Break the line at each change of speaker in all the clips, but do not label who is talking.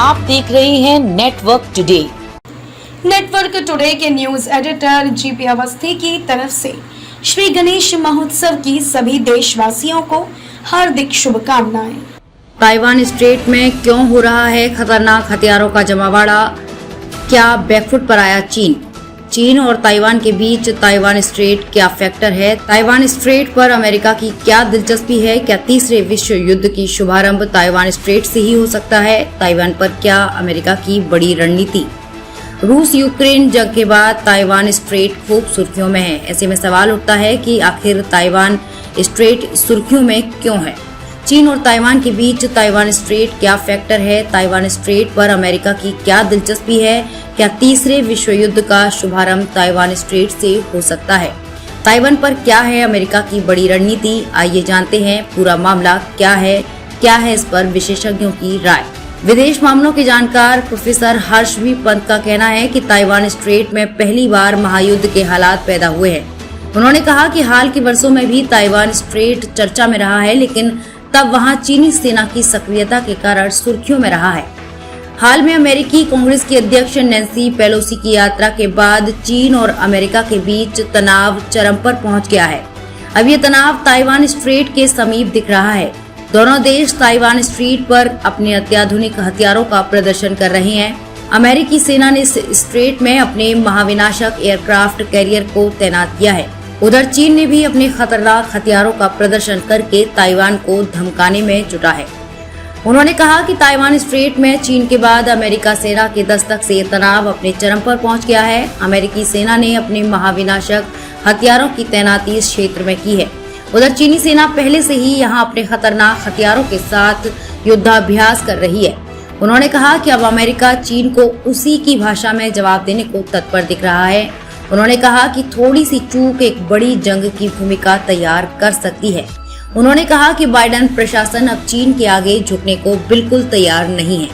आप देख रहे हैं नेटवर्क टुडे।
नेटवर्क टुडे के न्यूज एडिटर जीपी अवस्थी की तरफ से श्री गणेश महोत्सव की सभी देशवासियों को हार्दिक शुभकामनाएं।
ताइवान स्ट्रेट में क्यों हो रहा है खतरनाक हथियारों का जमावड़ा? क्या बैकफुट पर आया चीन? चीन और ताइवान के बीच ताइवान स्ट्रेट क्या फैक्टर है? ताइवान स्ट्रेट पर अमेरिका की क्या दिलचस्पी है? क्या तीसरे विश्व युद्ध की शुभारंभ ताइवान स्ट्रेट से ही हो सकता है? ताइवान पर क्या अमेरिका की बड़ी रणनीति? रूस यूक्रेन जंग के बाद ताइवान स्ट्रेट खूब सुर्खियों में है। ऐसे में सवाल उठता है कि आखिर ताइवान स्ट्रेट सुर्खियों में क्यों है? चीन और ताइवान के बीच ताइवान स्ट्रेट क्या फैक्टर है? ताइवान स्ट्रेट पर अमेरिका की क्या दिलचस्पी है? क्या तीसरे विश्व युद्ध का शुभारंभ ताइवान स्ट्रेट से हो सकता है? ताइवान पर क्या है अमेरिका की बड़ी रणनीति? आइए जानते हैं पूरा मामला क्या है इस पर विशेषज्ञों की राय। विदेश मामलों के जानकार प्रोफेसर हर्षवी पंत का कहना है कि ताइवान स्ट्रेट में पहली बार महायुद्ध के हालात पैदा हुए हैं। उन्होंने कहा कि हाल के वर्षों में भी ताइवान स्ट्रेट चर्चा में रहा है, लेकिन तब वहां चीनी सेना की सक्रियता के कारण सुर्खियों में रहा है। हाल में अमेरिकी कांग्रेस की अध्यक्ष नैन्सी पेलोसी की यात्रा के बाद चीन और अमेरिका के बीच तनाव चरम पर पहुंच गया है। अब ये तनाव ताइवान स्ट्रेट के समीप दिख रहा है। दोनों देश ताइवान स्ट्रेट पर अपने अत्याधुनिक हथियारों का प्रदर्शन कर रहे हैं। अमेरिकी सेना ने इस स्ट्रेट में अपने महाविनाशक एयरक्राफ्ट कैरियर को तैनात किया है। उधर चीन ने भी अपने खतरनाक हथियारों का प्रदर्शन करके ताइवान को धमकाने में जुटा है। उन्होंने कहा कि ताइवान स्ट्रेट में चीन के बाद अमेरिका सेना के दस्तक से तनाव अपने चरम पर पहुंच गया है। अमेरिकी सेना ने अपने महाविनाशक हथियारों की तैनाती इस क्षेत्र में की है। उधर चीनी सेना पहले से ही यहां अपने खतरनाक हथियारों के साथ युद्धाभ्यास कर रही है। उन्होंने कहा कि अब अमेरिका चीन को उसी की भाषा में जवाब देने को तत्पर दिख रहा है। उन्होंने कहा कि थोड़ी सी चूक एक बड़ी जंग की भूमिका तैयार कर सकती है। उन्होंने कहा कि बाइडेन प्रशासन अब चीन के आगे झुकने को बिल्कुल तैयार नहीं है।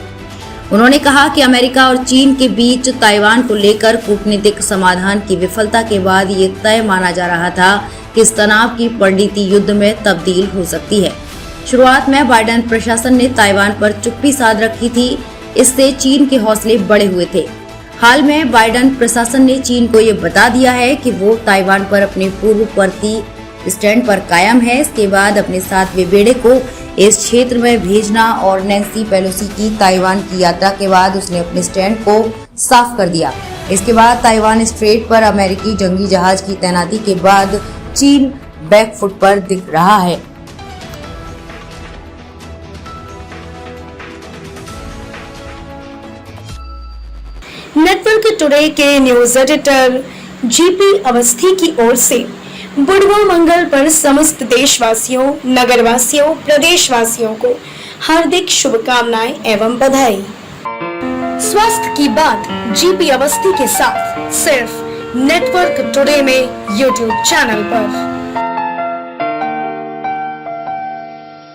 उन्होंने कहा कि अमेरिका और चीन के बीच ताइवान को लेकर कूटनीतिक समाधान की विफलता के बाद ये तय माना जा रहा था कि इस तनाव की परिणति युद्ध में तब्दील हो सकती है। शुरुआत में बाइडेन प्रशासन ने ताइवान पर चुप्पी साध रखी थी, इससे चीन के हौसले बढ़े हुए थे। हाल में बाइडेन प्रशासन ने चीन को ये बता दिया है कि वो ताइवान पर अपने पूर्ववर्ती स्टैंड पर कायम है। इसके बाद अपने साथ वे बेड़े को इस क्षेत्र में भेजना और नैन्सी पेलोसी की ताइवान की यात्रा के बाद उसने अपने स्टैंड को साफ कर दिया। इसके बाद ताइवान स्ट्रेट पर अमेरिकी जंगी जहाज की तैनाती के बाद चीन बैकफुट पर दिख रहा है।
नेटवर्क टुडे के न्यूज एडिटर जीपी अवस्थी की ओर से बुढ़वा मंगल पर समस्त देशवासियों, नगरवासियों, प्रदेशवासियों को हार्दिक शुभकामनाएं एवं बधाई। स्वास्थ्य की बात जीपी अवस्थी के साथ सिर्फ नेटवर्क टुडे में यूट्यूब चैनल पर।